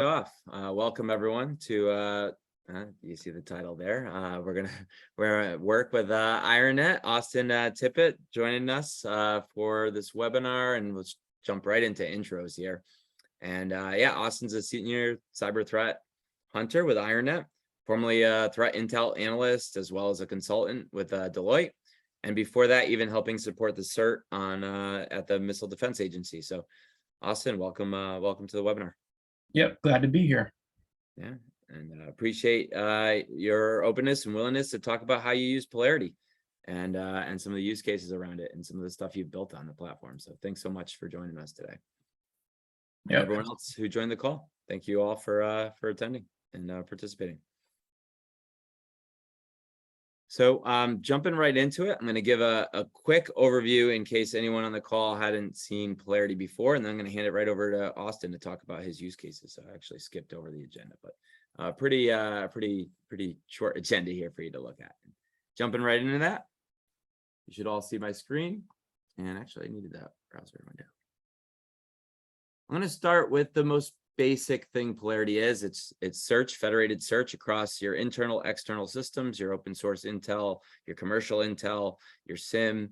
Welcome everyone to you see the title there. We're work with IronNet. Austin Tippett joining us for this webinar, and let's jump right into intros here. And yeah, Austin's a senior cyber threat hunter with IronNet, formerly a threat intel analyst as well as a consultant with Deloitte, and before that even helping support the CERT on at the Missile Defense Agency. So Austin, welcome to the webinar. Yep, glad to be here. Yeah, and appreciate your openness and willingness to talk about how you use Polarity and some of the use cases around it and some of the stuff you've built on the platform. So thanks so much for joining us today. And everyone else who joined the call, thank you all for attending and participating. So jumping right into it, I'm going to give a quick overview in case anyone on the call hadn't seen Polarity before, and then I'm going to hand it right over to Austin to talk about his use cases. So I actually skipped over the agenda, but pretty short agenda here for you to look at. Jumping right into that, you should all see my screen. And actually, I needed that browser window. I'm going to start with the most basic thing Polarity is. It's search, federated search across your internal, external systems, your open source intel, your commercial intel, your SIM,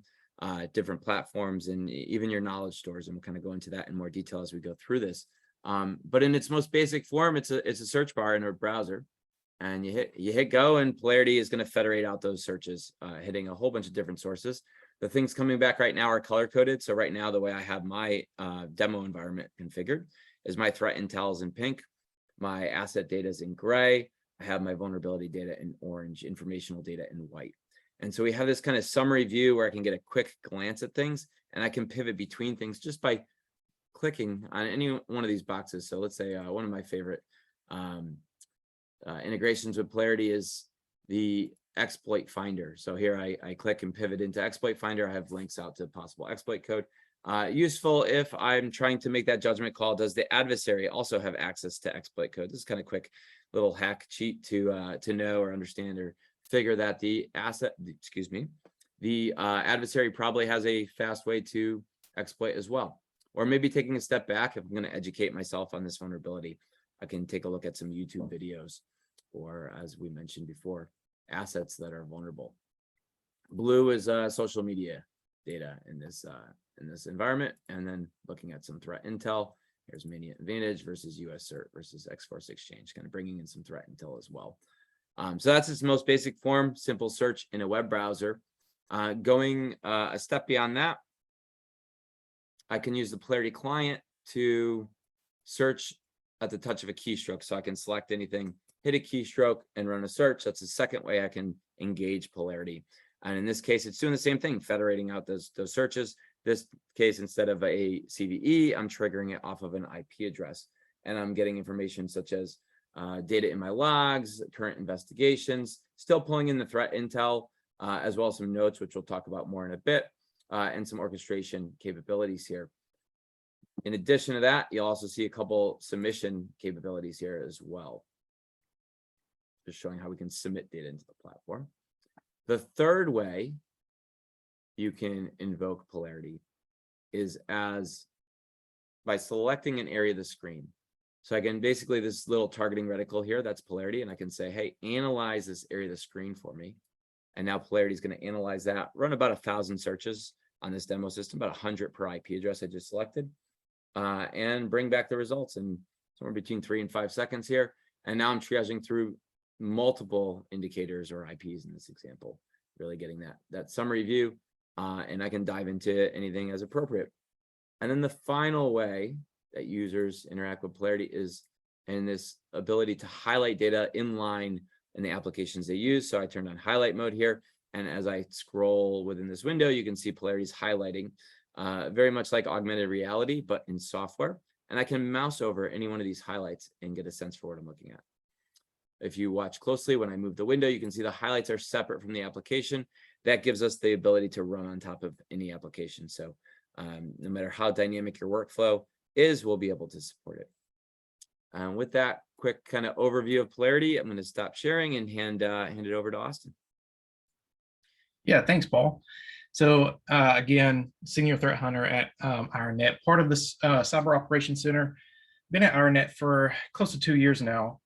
different platforms, and even your knowledge stores. And we'll kind of go into that in more detail as we go through this. But in its most basic form, it's a search bar in a browser, and you hit go, and Polarity is going to federate out those searches, hitting a whole bunch of different sources. The things coming back right now are color coded. So right now, the way I have my demo environment configured is my threat intel is in pink, my asset data is in gray, I have my vulnerability data in orange, informational data in white. And so we have this kind of summary view where I can get a quick glance at things, and I can pivot between things just by clicking on any one of these boxes. So let's say one of my favorite integrations with Polarity is the exploit finder. So here I click and pivot into exploit finder. I have links out to possible exploit code. Useful if I'm trying to make that judgment call. Does the adversary also have access to exploit code? This is kind of quick little hack cheat to know or understand or figure that the adversary probably has a fast way to exploit as well. Or maybe taking a step back, if I'm going to educate myself on this vulnerability, I can take a look at some YouTube videos, or as we mentioned before, assets that are vulnerable. Blue is social media data in this environment, and then looking at some threat intel. Here's Mania Advantage versus US CERT versus X-Force Exchange, kind of bringing in some threat intel as well. So that's its most basic form, simple search in a web browser. Going a step beyond that, I can use the Polarity client to search at the touch of a keystroke. So I can select anything, hit a keystroke, and run a search. That's the second way I can engage Polarity. And in this case, it's doing the same thing, federating out those searches. This case, instead of a CVE, I'm triggering it off of an IP address. And I'm getting information such as data in my logs, current investigations, still pulling in the threat intel, as well as some notes, which we'll talk about more in a bit, and some orchestration capabilities here. In addition to that, you'll also see a couple submission capabilities here as well, just showing how we can submit data into the platform. The third way you can invoke Polarity is by selecting an area of the screen. So I can basically, this little targeting reticle here, that's Polarity, and I can say, hey, analyze this area of the screen for me. And now Polarity is going to analyze that, run about 1,000 searches on this demo system, about 100 per IP address I just selected, and bring back the results in somewhere between 3 and 5 seconds here. And now I'm triaging through multiple indicators or IPs in this example, really getting that summary view, and I can dive into anything as appropriate. And then the final way that users interact with Polarity is in this ability to highlight data in line in the applications they use. So I turned on highlight mode here, and as I scroll within this window, you can see Polarity's highlighting, very much like augmented reality, but in software. And I can mouse over any one of these highlights and get a sense for what I'm looking at. If you watch closely, when I move the window, you can see the highlights are separate from the application. That gives us the ability to run on top of any application. So no matter how dynamic your workflow is, we'll be able to support it. With that quick kind of overview of Polarity, I'm going to stop sharing and hand it over to Austin. Yeah, thanks, Paul. So again, senior threat hunter at IronNet, part of this Cyber Operations Center. been at IronNet for close to 2 years now.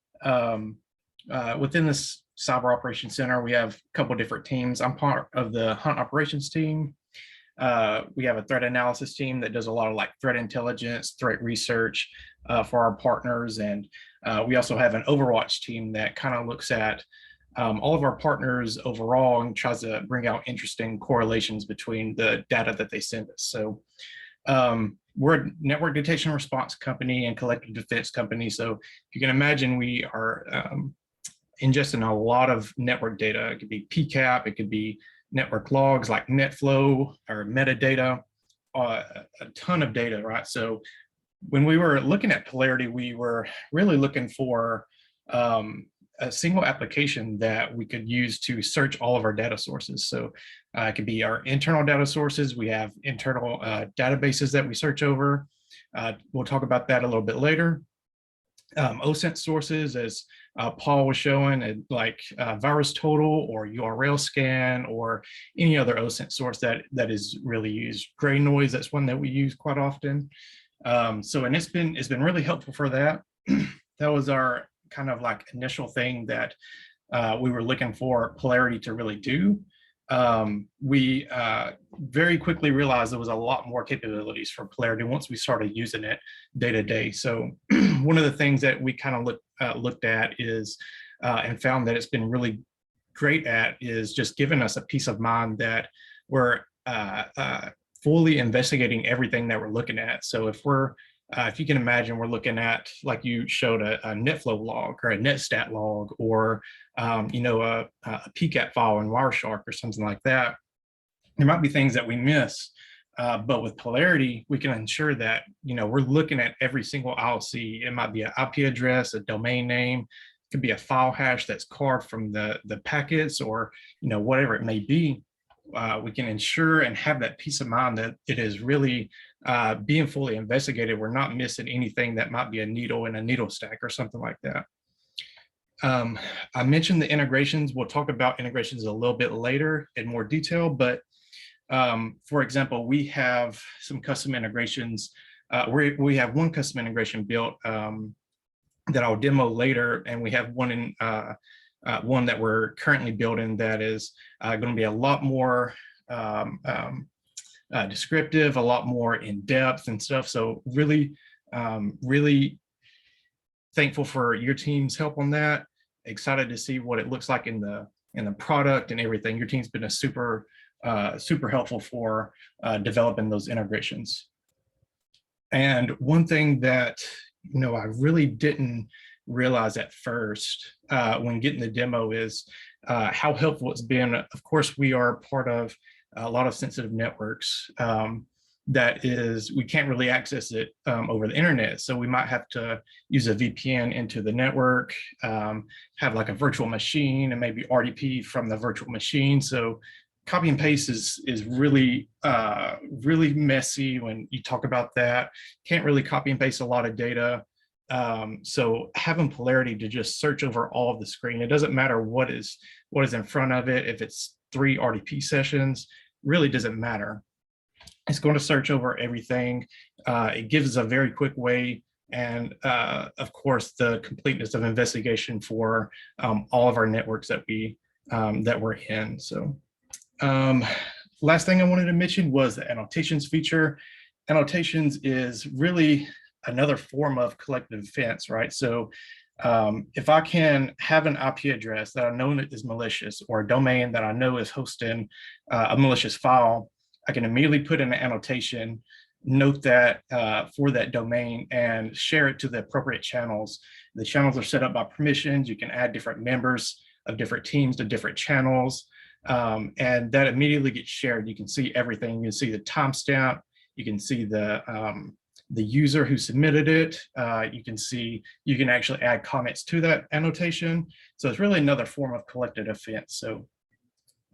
Within this Cyber Operations Center, we have a couple different teams. I'm part of the Hunt Operations team. We have a threat analysis team that does a lot of like threat intelligence, threat research for our partners. And we also have an Overwatch team that kind of looks at all of our partners overall and tries to bring out interesting correlations between the data that they send us. So we're a network detection response company and collective defense company. So you can imagine we are ingesting a lot of network data. It could be PCAP, it could be network logs like NetFlow or metadata, a ton of data, right? So when we were looking at Polarity, we were really looking for a single application that we could use to search all of our data sources. So it could be our internal data sources. We have internal databases that we search over. We'll talk about that a little bit later. OSINT sources, as Paul was showing, like VirusTotal or URL scan or any other OSINT source that is really used. Gray noise, that's one that we use quite often. And it's been really helpful for that. That was our kind of like initial thing that we were looking for Polarity to really do. We very quickly realized there was a lot more capabilities for Polarity once we started using it day to day. So one of the things that we kind of looked at is and found that it's been really great at is just giving us a peace of mind that we're fully investigating everything that we're looking at. So if you can imagine, we're looking at, like you showed, a NetFlow log or a NetStat log, or a PCAP file in Wireshark or something like that. There might be things that we miss, but with Polarity, we can ensure that we're looking at every single ILC. It might be an IP address, a domain name, it could be a file hash that's carved from the packets, or whatever it may be. We can ensure and have that peace of mind that it is really being fully investigated. We're not missing anything that might be a needle in a needle stack or something like that. I mentioned the integrations. We'll talk about integrations a little bit later in more detail, but for example, we have some custom integrations. We have one custom integration built that I'll demo later, and we have one in one that we're currently building that is going to be a lot more descriptive, a lot more in depth and stuff. So really thankful for your team's help on that. Excited to see what it looks like in the product and everything. Your team's been a super helpful for developing those integrations. And one thing that I really didn't realize at first when getting the demo is how helpful it's been. Of course, we are part of a lot of sensitive networks that is, we can't really access it over the internet. So we might have to use a VPN into the network, have like a virtual machine and maybe RDP from the virtual machine. So copy and paste is really, really messy when you talk about that. Can't really copy and paste a lot of data. So having Polarity to just search over all of the screen, it doesn't matter what is in front of it. If it's 3 RDP sessions, really doesn't matter. It's going to search over everything. It gives a very quick way, and of course, the completeness of investigation for all of our networks that we're in. So last thing I wanted to mention was the annotations feature. Annotations is really another form of collective defense, right? So if I can have an IP address that I know is malicious, or a domain that I know is hosting a malicious file, I can immediately put in an annotation, note that for that domain, and share it to the appropriate channels. The channels are set up by permissions. You can add different members of different teams to different channels, and that immediately gets shared. You can see everything. You can see the timestamp. You can see the user who submitted it. You can actually add comments to that annotation. So it's really another form of collective defense. So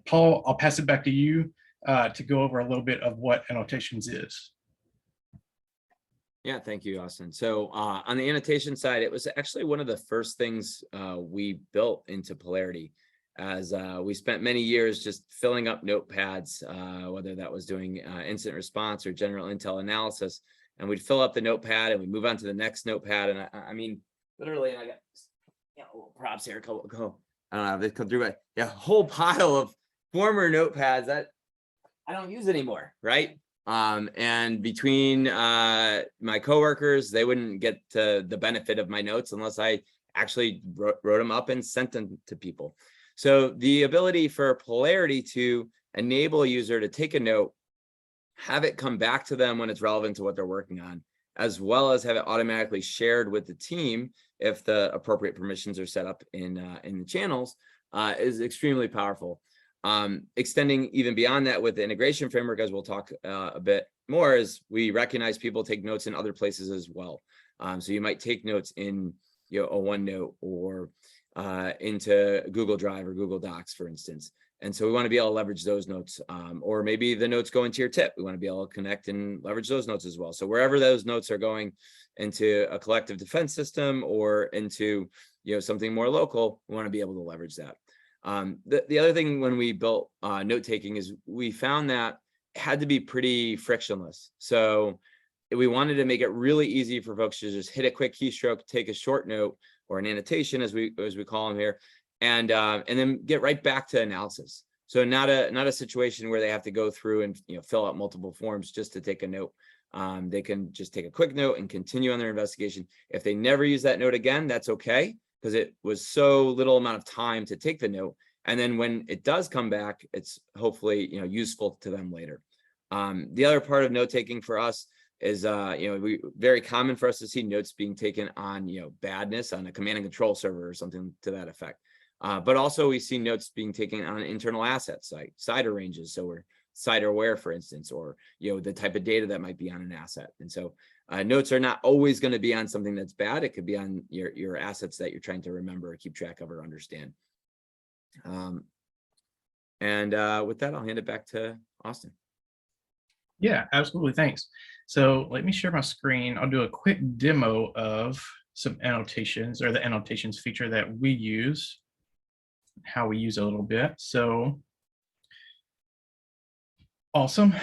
Paul, I'll pass it back to you to go over a little bit of what annotations is. Yeah, thank you, Austin. So on the annotation side, it was actually one of the first things we built into Polarity, as we spent many years just filling up notepads, whether that was doing incident response or general intel analysis. and we'd fill up the notepad and we move on to the next notepad. And I mean, literally, I got little props here. I don't know if they come through, but a whole pile of former notepads that I don't use anymore, right? And between my coworkers, they wouldn't get the benefit of my notes unless I actually wrote them up and sent them to people. So the ability for Polarity to enable a user to take a note, have it come back to them when it's relevant to what they're working on, as well as have it automatically shared with the team if the appropriate permissions are set up in the channels, is extremely powerful. Extending even beyond that with the integration framework, as we'll talk a bit more, is we recognize people take notes in other places as well. So you might take notes in a OneNote or into Google Drive or Google Docs, for instance. And so we want to be able to leverage those notes, or maybe the notes go into your tip. We want to be able to connect and leverage those notes as well. So wherever those notes are going into a collective defense system or into something more local, we want to be able to leverage that. The other thing when we built note taking is we found that it had to be pretty frictionless. So we wanted to make it really easy for folks to just hit a quick keystroke, take a short note or an annotation, as we call them here, and then get right back to analysis. So not a situation where they have to go through and fill out multiple forms just to take a note. They can just take a quick note and continue on their investigation. If they never use that note again, that's okay, because it was so little amount of time to take the note. And then when it does come back, it's hopefully useful to them later. The other part of note taking for us is very common for us to see notes being taken on badness on a command and control server or something to that effect. But also we see notes being taken on internal assets like CIDR ranges. So we're CIDR aware, for instance, or the type of data that might be on an asset. And so notes are not always going to be on something that's bad. It could be on your assets that you're trying to remember or keep track of or understand. With that, I'll hand it back to Austin. Yeah, absolutely. Thanks. So let me share my screen. I'll do a quick demo of some annotations, or the annotations feature that we use, how we use it a little bit. So awesome.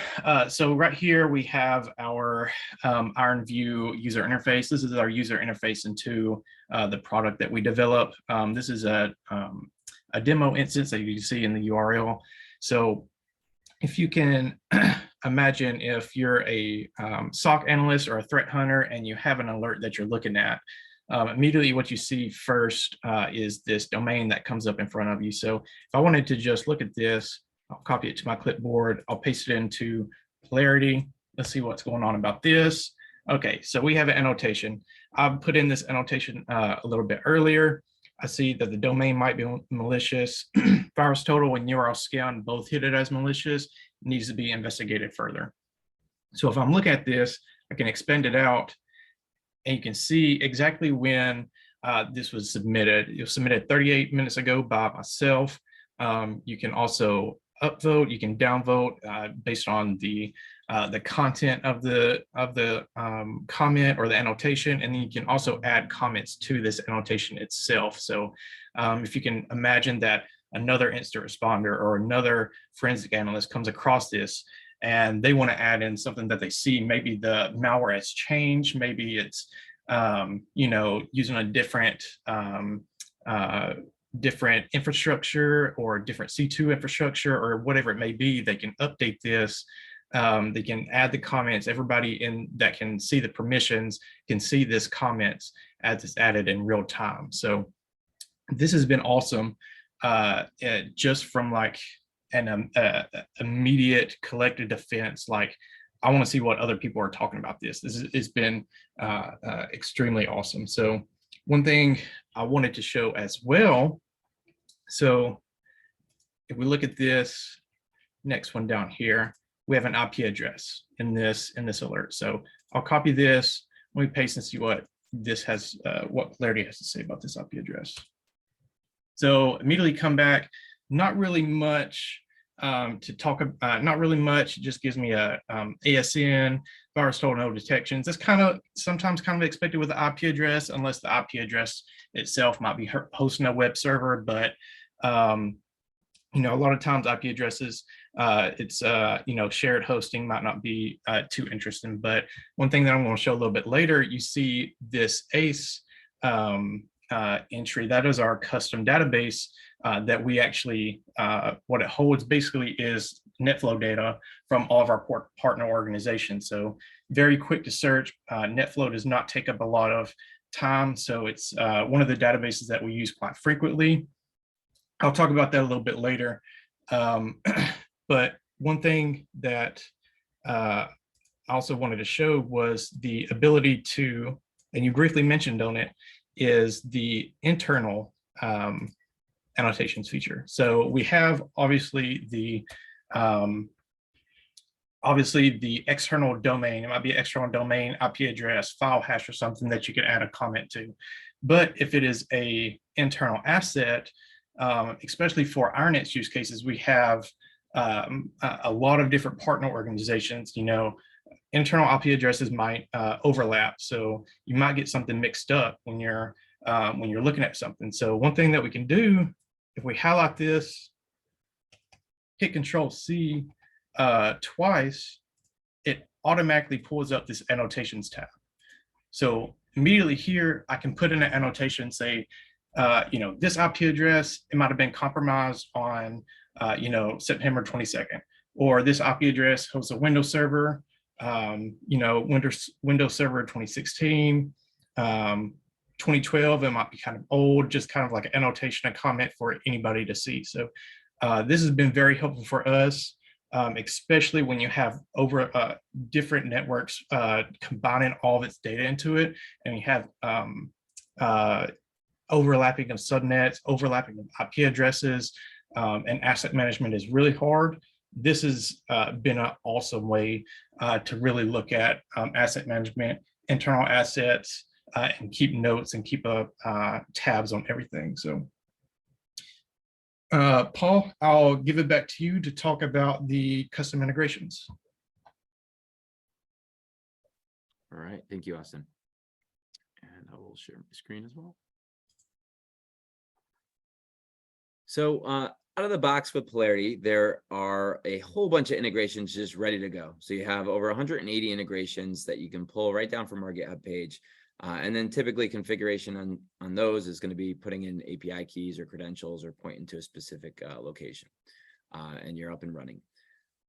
So right here we have our IronView user interface. This is our user interface into the product that we develop. This is a demo instance that you can see in the URL. So if you can imagine, if you're a SOC analyst or a threat hunter and you have an alert that you're looking at, immediately what you see first is this domain that comes up in front of you. So if I wanted to just look at this, I'll copy it to my clipboard. I'll paste it into Polarity. Let's see what's going on about this. Okay, so we have an annotation. I've put in this annotation a little bit earlier. I see that the domain might be malicious. Virus total and URL scan both hit it as malicious. It needs to be investigated further. So if I'm looking at this, I can expand it out, and you can see exactly when this was submitted. It was submitted 38 minutes ago by myself. You can also upvote, you can downvote based on the content of the comment or the annotation, and then you can also add comments to this annotation itself. So if you can imagine that another incident responder or another forensic analyst comes across this and they want to add in something that they see, maybe the malware has changed, maybe it's using a different different infrastructure or different C2 infrastructure or whatever it may be, they can update this. They can add the comments. Everybody in that can see the permissions can see this comments as it's added in real time. So this has been awesome, just from like an immediate collective defense. Like, I want to see what other people are talking about this. It's been extremely awesome. So one thing I wanted to show as well. So if we look at this next one down here, we have an IP address in this alert. So I'll copy this. Let me paste and see what this has, what Polarity has to say about this IP address. So immediately come back. Not really much to talk about. Not really much. It just gives me a ASN, virus total, no detections. That's sometimes kind of expected with the IP address, unless the IP address itself might be hosting a web server. But a lot of times IP addresses, it's shared hosting might not be too interesting. But one thing that I'm going to show a little bit later, you see this ACE entry. That is our custom database that we actually, what it holds basically is NetFlow data from all of our partner organizations. So very quick to search. NetFlow does not take up a lot of time. So it's one of the databases that we use quite frequently. I'll talk about that a little bit later. But one thing that I also wanted to show was the ability to, and you briefly mentioned on it, is the internal annotations feature. So we have obviously the external domain. It might be external domain, IP address, file hash, or something that you can add a comment to. But if it is a internal asset, especially for IronNet's use cases, we have a lot of different partner organizations. Internal IP addresses might overlap, so you might get something mixed up when you're looking at something. So one thing that we can do, if we highlight this, hit Control-C twice, it automatically pulls up this annotations tab. So immediately here, I can put in an annotation, say, this IP address, it might have been compromised on, September 22nd, or this IP address hosts a Windows server, Windows Server 2016, 2012, it might be kind of old, just kind of like an annotation, a comment for anybody to see. So this has been very helpful for us, especially when you have over different networks combining all of its data into it, and you have overlapping of subnets, overlapping of IP addresses, and asset management is really hard. This has been an awesome way to really look at asset management, internal assets, and keep notes and keep tabs on everything. So Paul, I'll give it back to you to talk about the custom integrations. All right, thank you, Austin. And I will share my screen as well. So out of the box with Polarity, there are a whole bunch of integrations just ready to go. So you have over 180 integrations that you can pull right down from our GitHub page. And then typically configuration on those is going to be putting in API keys or credentials or pointing to a specific location, and you're up and running.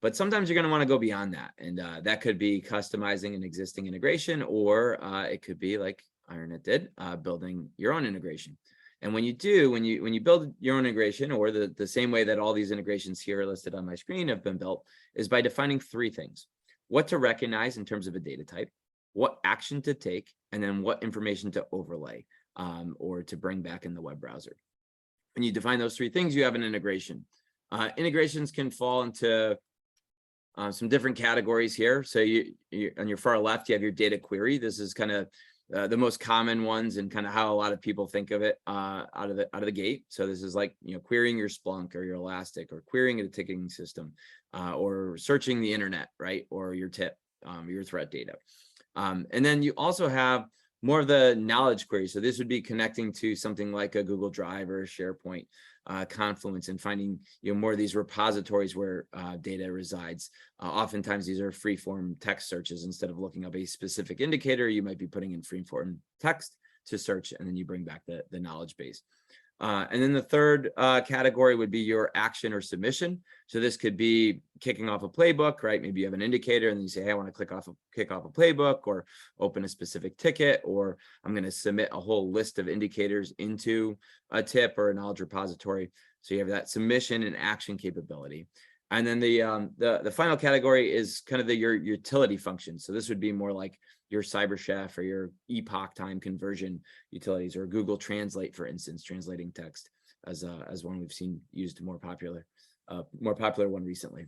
But sometimes you're going to want to go beyond that. And that could be customizing an existing integration, or it could be like IronNet did, building your own integration. And when you do, when you build your own integration, or the same way that all these integrations here listed on my screen have been built, is by defining three things: what to recognize in terms of a data type, what action to take, and then what information to overlay or to bring back in the web browser. When you define those three things, you have an integration. Integrations can fall into some different categories here. So you on your far left, you have your data query. This is kind of the most common ones and kind of how a lot of people think of it out of the gate. So this is like, querying your Splunk or your Elastic, or querying a ticketing system, or searching the internet, right? Or your tip, your threat data. And then you also have more of the knowledge query. So this would be connecting to something like a Google Drive or a SharePoint, Confluence, and finding more of these repositories where data resides. Oftentimes these are free-form text searches. Instead of looking up a specific indicator, you might be putting in free-form text to search, and then you bring back the knowledge base. And then the third category would be your action or submission. So this could be kicking off a playbook, right? Maybe you have an indicator and you say, hey, I want to kick off a playbook, or open a specific ticket, or I'm going to submit a whole list of indicators into a tip or a knowledge repository. So you have that submission and action capability. And then the final category is kind of your utility function. So this would be more like your CyberChef or your epoch time conversion utilities, or Google Translate, for instance, translating text as one we've seen used more popular one recently.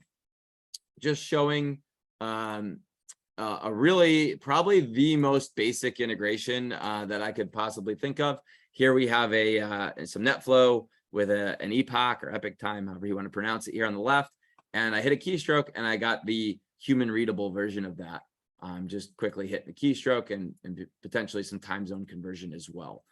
Just showing a really probably the most basic integration that I could possibly think of. Here we have some NetFlow with an epoch or epic time, however you want to pronounce it, here on the left. And I hit a keystroke and I got the human readable version of that. Just quickly hitting the keystroke and potentially some time zone conversion as well.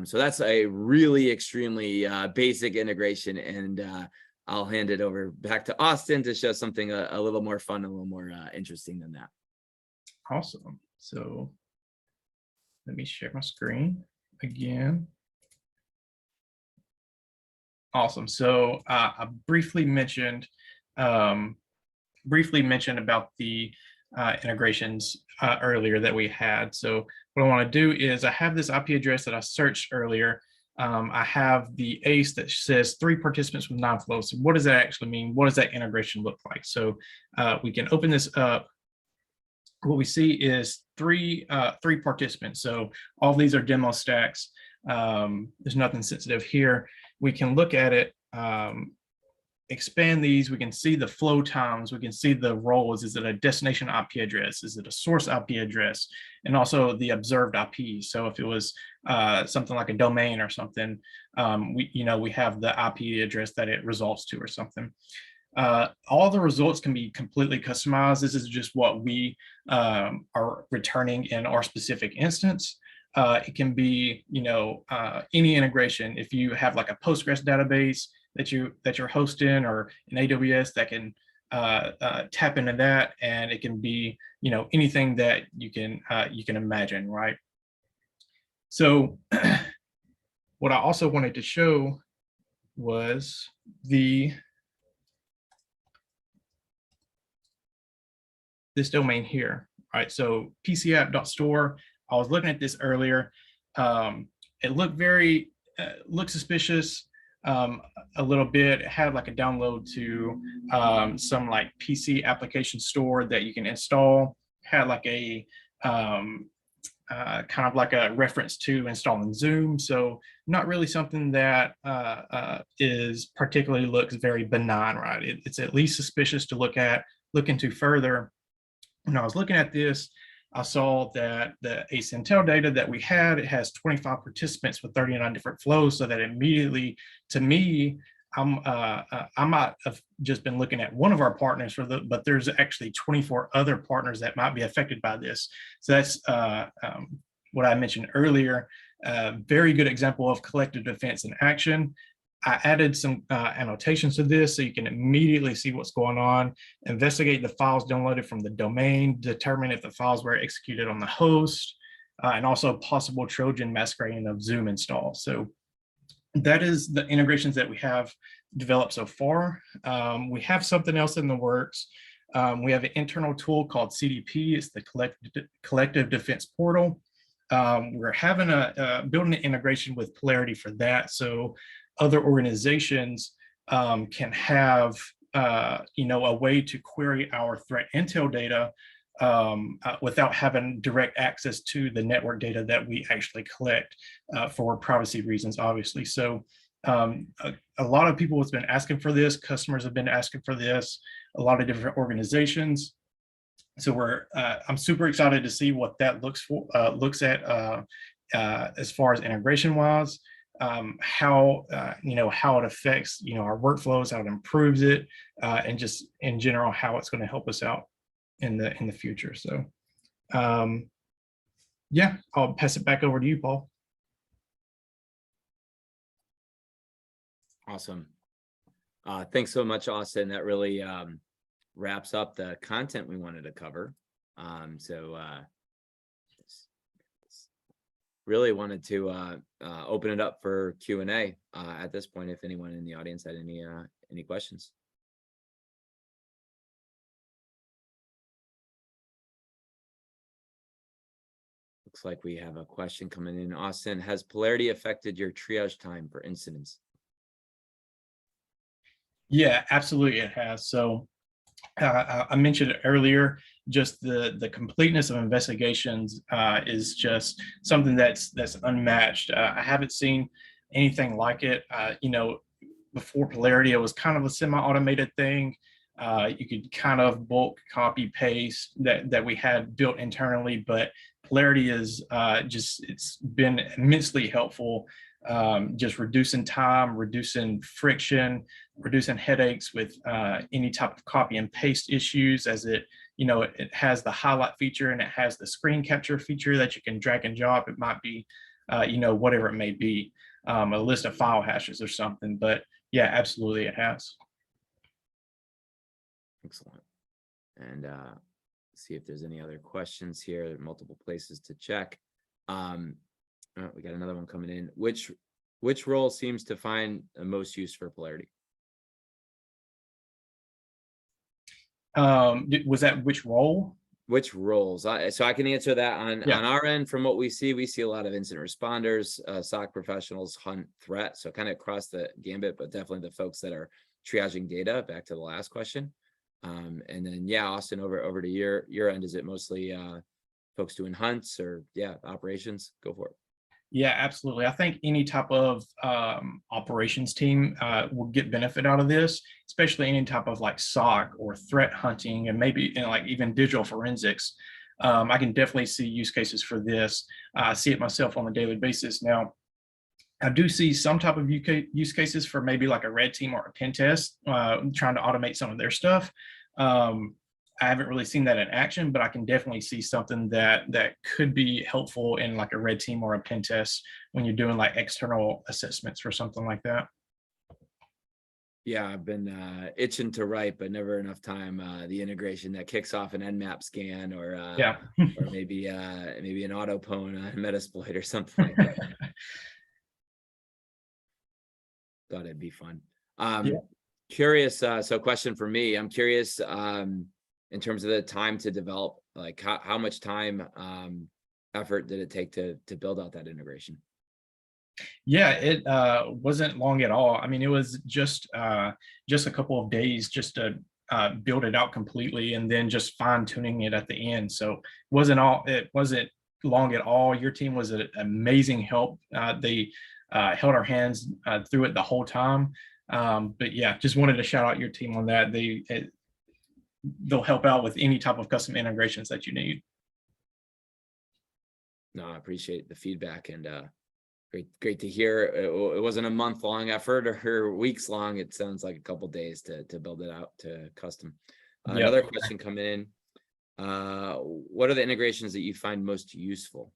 So that's a really extremely basic integration, and I'll hand it over back to Austin to show something a little more fun, a little more interesting than that. Awesome. So let me share my screen again. Awesome. So I briefly mentioned about the integrations earlier that we had. So what I want to do is I have this IP address that I searched earlier. I have the ACE that says 3 participants with 9 flows. So what does that actually mean? What does that integration look like? So we can open this up. What we see is three participants. So all of these are demo stacks. There's nothing sensitive here. We can look at it, expand these. We can see the flow times. We can see the roles. Is it a destination IP address? Is it a source IP address? And also the observed IP. So if it was something like a domain or something, we have the IP address that it results to or something. All the results can be completely customized. This is just what we are returning in our specific instance. It can be, any integration. If you have like a Postgres database that you're hosting, or an AWS that can tap into that, and it can be, anything that you can imagine, right? So what I also wanted to show was this domain here, right? So pcapp.store. I was looking at this earlier. It looked looked suspicious a little bit. It had like a download to some like PC application store that you can install. Had like a kind of like a reference to installing Zoom. So not really something that is particularly looks very benign, right? It's at least suspicious to look into further. When I was looking at this, I saw that the ACE Intel data that we had, it has 25 participants with 39 different flows. So that immediately, to me, I might have just been looking at one of our partners but there's actually 24 other partners that might be affected by this. So that's what I mentioned earlier. Very good example of collective defense in action. I added some annotations to this so you can immediately see what's going on, investigate the files downloaded from the domain, determine if the files were executed on the host, and also possible Trojan masquerading of Zoom install. So that is the integrations that we have developed so far. We have something else in the works. We have an internal tool called CDP. It's the Collective Defense Portal. We're having building an integration with Polarity for that. So other organizations can have a way to query our threat intel data without having direct access to the network data that we actually collect for privacy reasons, obviously. So a lot of people have been asking for this. Customers have been asking for this. A lot of different organizations. So I'm super excited to see what that looks at as far as integration wise. How it affects our workflows, how it improves it, and just in general how it's going to help us out in the future. So yeah, I'll pass it back over to you, Paul. Awesome. Thanks so much, Austin. That really wraps up the content we wanted to cover. Really wanted to open it up for Q&A at this point, if anyone in the audience had any questions. Looks like we have a question coming in. Austin, has Polarity affected your triage time for incidents? Yeah, absolutely it has. So I mentioned earlier, just the completeness of investigations is just something that's unmatched. I haven't seen anything like it. Before Polarity, it was kind of a semi-automated thing. You could kind of bulk copy paste that we had built internally, but Polarity is it's been immensely helpful. Just reducing time, reducing friction, reducing headaches with any type of copy and paste issues, as it has the highlight feature and it has the screen capture feature that you can drag and drop. It might be, whatever it may be, a list of file hashes or something. But yeah, absolutely it has. Excellent. And see if there's any other questions here. There are multiple places to check. We got another one coming in. Which role seems to find the most use for Polarity? Was that which role? Which roles? So I can answer that on Yeah. our end. From what we see a lot of incident responders, SOC professionals, hunt, threat. So kind of across the gambit, but definitely the folks that are triaging data. Back to the last question. And then Austin, over to your end. Is it mostly folks doing hunts or operations? Go for it. Yeah, absolutely. I think any type of operations team will get benefit out of this, especially any type of like SOC or threat hunting, and maybe like even digital forensics. I can definitely see use cases for this. I see it myself on a daily basis. Now, I do see some type of use cases for maybe like a red team or a pen test, trying to automate some of their stuff. I haven't really seen that in action, but I can definitely see something that could be helpful in like a red team or a pen test when you're doing like external assessments or something like that. Yeah, I've been itching to write, but never enough time. The integration that kicks off an Nmap scan or or maybe an autopwn on Metasploit or something like that. Thought it'd be fun. Curious. So question for me, I'm curious in terms of the time to develop, like how much time effort did it take to build out that integration? Yeah, it wasn't long at all. I mean, it was just a couple of days just to build it out completely, and then just fine tuning it at the end. So it wasn't long at all. Your team was an amazing help. They held our hands through it the whole time. But yeah, just wanted to shout out your team on that. They'll help out with any type of custom integrations that you need. No, I appreciate the feedback, and great to hear. It wasn't a month-long effort or weeks long. It sounds like a couple days to build it out to custom. Another question coming in. What are the integrations that you find most useful?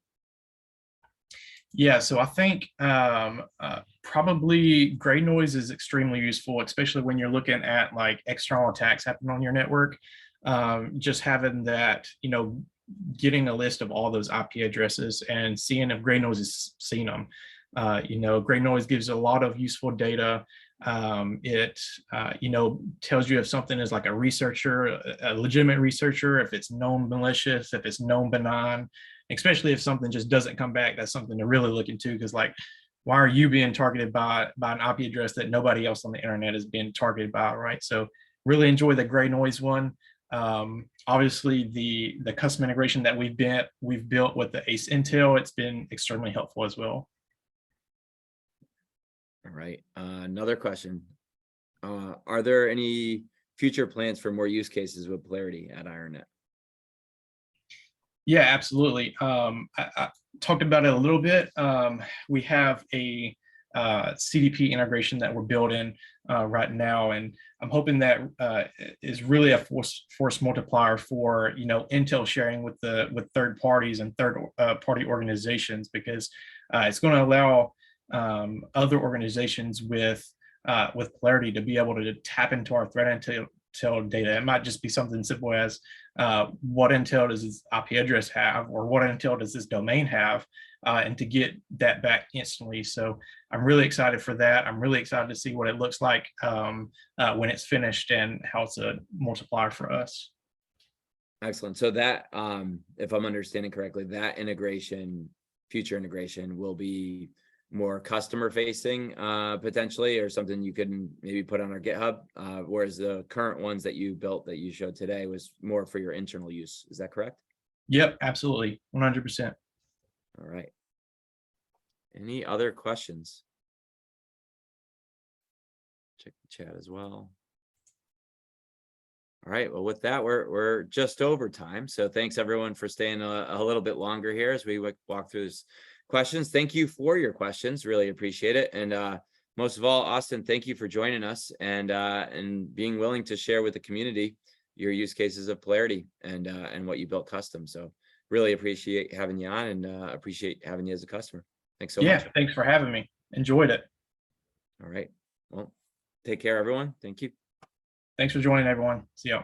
Yeah, so I think probably gray noise is extremely useful, especially when you're looking at like external attacks happening on your network. Just having that, getting a list of all those IP addresses and seeing if gray noise has seen them. Gray noise gives a lot of useful data. It tells you if something is like a researcher, a legitimate researcher, if it's known malicious, if it's known benign, especially if something just doesn't come back. That's something to really look into, because like, why are you being targeted by an IP address that nobody else on the internet is being targeted by, right? So really enjoy the gray noise one. Obviously the custom integration that we've built with the ACE Intel, it's been extremely helpful as well. All right. Another question. Are there any future plans for more use cases with Polarity at IronNet? Yeah, absolutely. I talked about it a little bit. We have a CDP integration that we're building right now, and I'm hoping that is really a force multiplier for intel sharing with third parties and third party organizations, because it's going to allow other organizations with Polarity to be able to tap into our threat intel data. It might just be something simple as what intel does this IP address have, or what intel does this domain have, and to get that back instantly. So I'm really excited for that. I'm really excited to see what it looks like when it's finished, and how it's a multiplier for us. Excellent. So that, if I'm understanding correctly, that future integration will be more customer facing potentially, or something you can maybe put on our GitHub, whereas the current ones that you built that you showed today was more for your internal use. Is that correct? Yep, absolutely. 100%. All right. Any other questions? Check the chat as well. All right. Well, with that, we're just over time. So thanks everyone for staying a little bit longer here as we walk through this questions. Thank you for your questions. Really appreciate it. And most of all, Austin, thank you for joining us and being willing to share with the community your use cases of Polarity and what you built custom. So really appreciate having you on, and appreciate having you as a customer. Thanks so much. Yeah, thanks for having me. Enjoyed it. All right. Well, take care, everyone. Thank you. Thanks for joining, everyone. See you.